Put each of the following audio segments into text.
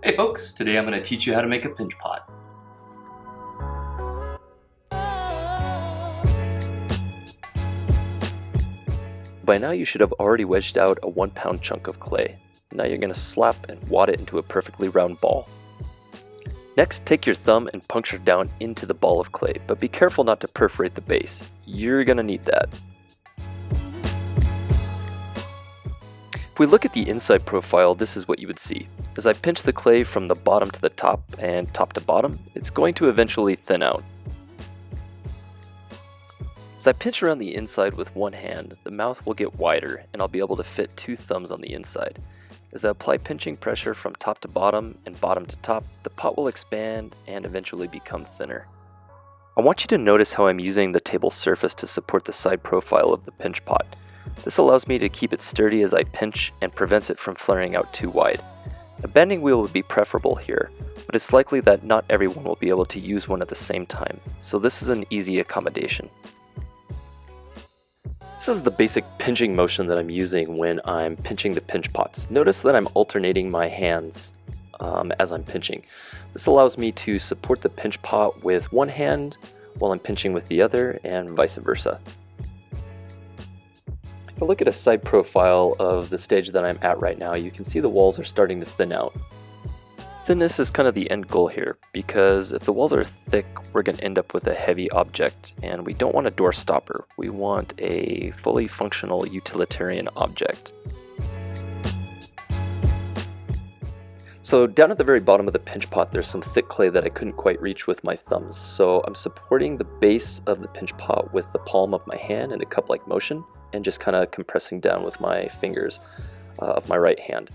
Hey folks, today I'm going to teach you how to make a pinch pot. By now you should have already wedged out a 1-pound chunk of clay. Now you're going to slap and wad it into a perfectly round ball. Next, take your thumb and puncture down into the ball of clay, but be careful not to perforate the base. You're going to need that. If we look at the inside profile, this is what you would see. As I pinch the clay from the bottom to the top and top to bottom, it's going to eventually thin out. As I pinch around the inside with one hand, the mouth will get wider and I'll be able to fit 2 thumbs on the inside. As I apply pinching pressure from top to bottom and bottom to top, the pot will expand and eventually become thinner. I want you to notice how I'm using the table surface to support the side profile of the pinch pot. This allows me to keep it sturdy as I pinch and prevents it from flaring out too wide. A bending wheel would be preferable here, but it's likely that not everyone will be able to use one at the same time, so this is an easy accommodation. This is the basic pinching motion that I'm using when I'm pinching the pinch pots. Notice that I'm alternating my hands as I'm pinching. This allows me to support the pinch pot with one hand while I'm pinching with the other, and vice versa. If I look at a side profile of the stage that I'm at right now, you can see the walls are starting to thin out. Thinness is kind of the end goal here, because if the walls are thick, we're going to end up with a heavy object, and we don't want a door stopper. We want a fully functional utilitarian object. So down at the very bottom of the pinch pot, there's some thick clay that I couldn't quite reach with my thumbs. So I'm supporting the base of the pinch pot with the palm of my hand in a cup-like motion, and just kind of compressing down with my fingers of my right hand.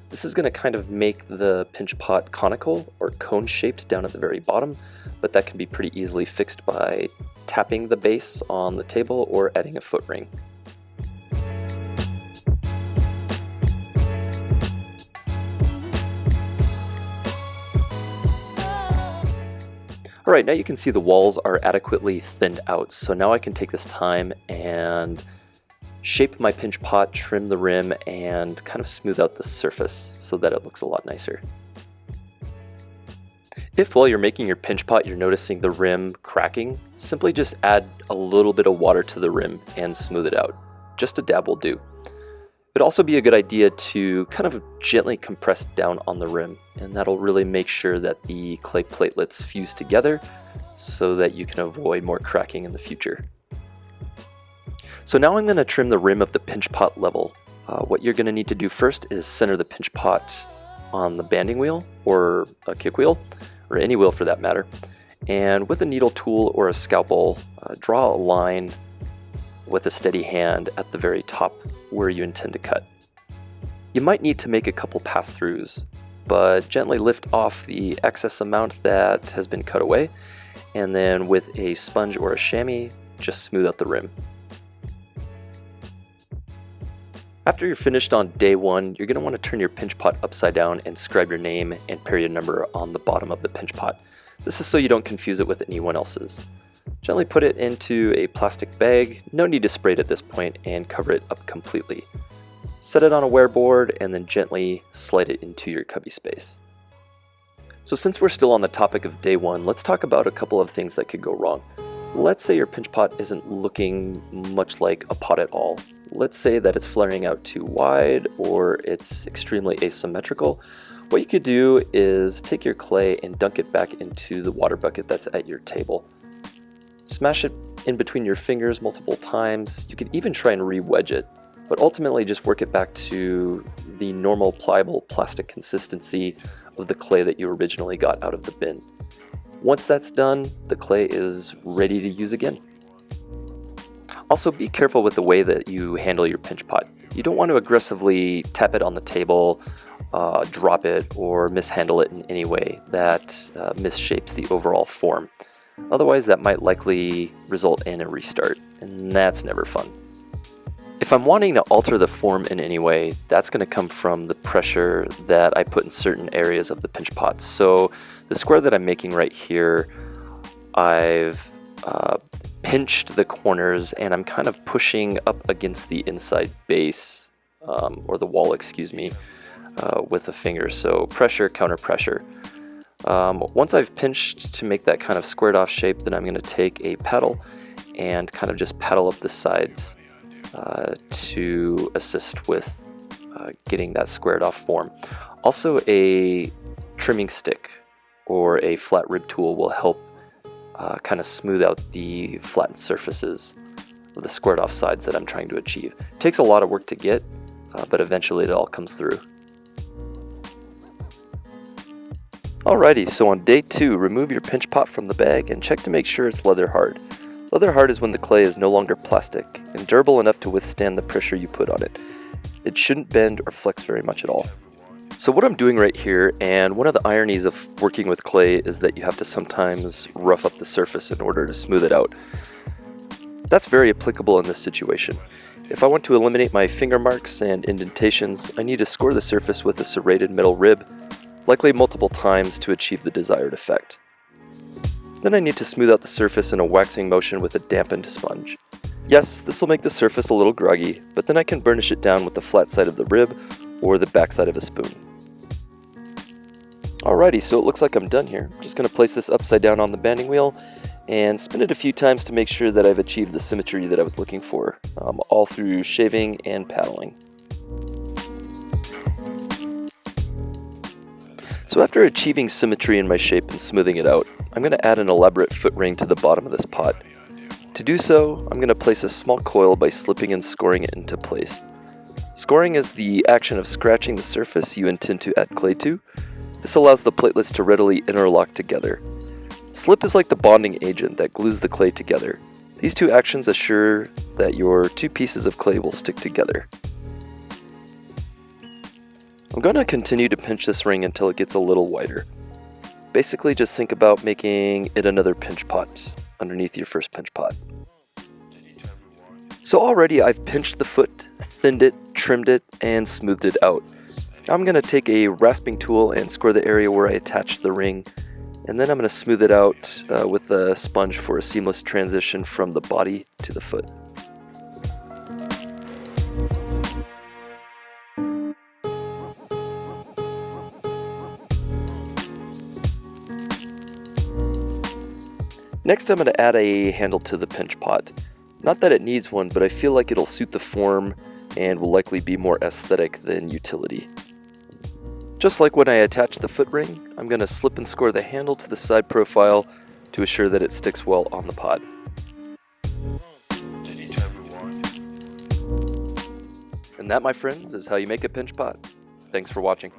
This is going to kind of make the pinch pot conical or cone shaped down at the very bottom, but that can be pretty easily fixed by tapping the base on the table or adding a foot ring. Alright, now you can see the walls are adequately thinned out, so now I can take this time and shape my pinch pot, trim the rim, and kind of smooth out the surface so that it looks a lot nicer. If while you're making your pinch pot you're noticing the rim cracking, simply just add a little bit of water to the rim and smooth it out. Just a dab will do. It'd also be a good idea to kind of gently compress down on the rim, and that'll really make sure that the clay platelets fuse together so that you can avoid more cracking in the future. So now I'm going to trim the rim of the pinch pot level. What you're going to need to do first is center the pinch pot on the banding wheel or a kick wheel, or any wheel for that matter. And with a needle tool or a scalpel, draw a line with a steady hand at the very top where you intend to cut. You might need to make a couple pass-throughs, but gently lift off the excess amount that has been cut away, and then with a sponge or a chamois, just smooth out the rim. After you're finished on day 1, you're going to want to turn your pinch pot upside down and scribe your name and period number on the bottom of the pinch pot. This is so you don't confuse it with anyone else's. Gently put it into a plastic bag, no need to spray it at this point, and cover it up completely. Set it on a wear board and then gently slide it into your cubby space. So since we're still on the topic of day 1, let's talk about a couple of things that could go wrong. Let's say your pinch pot isn't looking much like a pot at all. Let's say that it's flaring out too wide or it's extremely asymmetrical. What you could do is take your clay and dunk it back into the water bucket that's at your table. Smash it in between your fingers multiple times. You could even try and re-wedge it, but ultimately just work it back to the normal pliable plastic consistency of the clay that you originally got out of the bin. Once that's done, the clay is ready to use again. Also, be careful with the way that you handle your pinch pot. You don't want to aggressively tap it on the table, drop it, or mishandle it in any way that misshapes the overall form. Otherwise, that might likely result in a restart, and that's never fun. If I'm wanting to alter the form in any way, that's going to come from the pressure that I put in certain areas of the pinch pot. So the square that I'm making right here, I've pinched the corners and I'm kind of pushing up against the inside base, or the wall, excuse me, with a finger, so pressure, counter pressure. Once I've pinched to make that kind of squared off shape, then I'm going to take a paddle and kind of just paddle up the sides to assist with getting that squared off form. Also, a trimming stick or a flat rib tool will help kind of smooth out the flattened surfaces of the squared off sides that I'm trying to achieve. It takes a lot of work to get, but eventually it all comes through. Alrighty, so on day 2, remove your pinch pot from the bag and check to make sure it's leather hard. Leather hard is when the clay is no longer plastic and durable enough to withstand the pressure you put on it. It shouldn't bend or flex very much at all. So what I'm doing right here, and one of the ironies of working with clay, is that you have to sometimes rough up the surface in order to smooth it out. That's very applicable in this situation. If I want to eliminate my finger marks and indentations, I need to score the surface with a serrated metal rib, likely multiple times to achieve the desired effect. Then I need to smooth out the surface in a waxing motion with a dampened sponge. Yes, this will make the surface a little groggy, but then I can burnish it down with the flat side of the rib or the back side of a spoon. Alrighty, so it looks like I'm done here. I'm just going to place this upside down on the banding wheel and spin it a few times to make sure that I've achieved the symmetry that I was looking for, all through shaving and paddling. So after achieving symmetry in my shape and smoothing it out, I'm going to add an elaborate foot ring to the bottom of this pot. To do so, I'm going to place a small coil by slipping and scoring it into place. Scoring is the action of scratching the surface you intend to add clay to. This allows the platelets to readily interlock together. Slip is like the bonding agent that glues the clay together. These two actions assure that your two pieces of clay will stick together. I'm going to continue to pinch this ring until it gets a little wider. Basically, just think about making it another pinch pot underneath your first pinch pot. So already I've pinched the foot, thinned it, trimmed it, and smoothed it out. Now I'm going to take a rasping tool and score the area where I attached the ring, and then I'm going to smooth it out with a sponge for a seamless transition from the body to the foot. Next, I'm going to add a handle to the pinch pot. Not that it needs one, but I feel like it'll suit the form and will likely be more aesthetic than utility. Just like when I attach the foot ring, I'm going to slip and score the handle to the side profile to assure that it sticks well on the pot. And that, my friends, is how you make a pinch pot. Thanks for watching.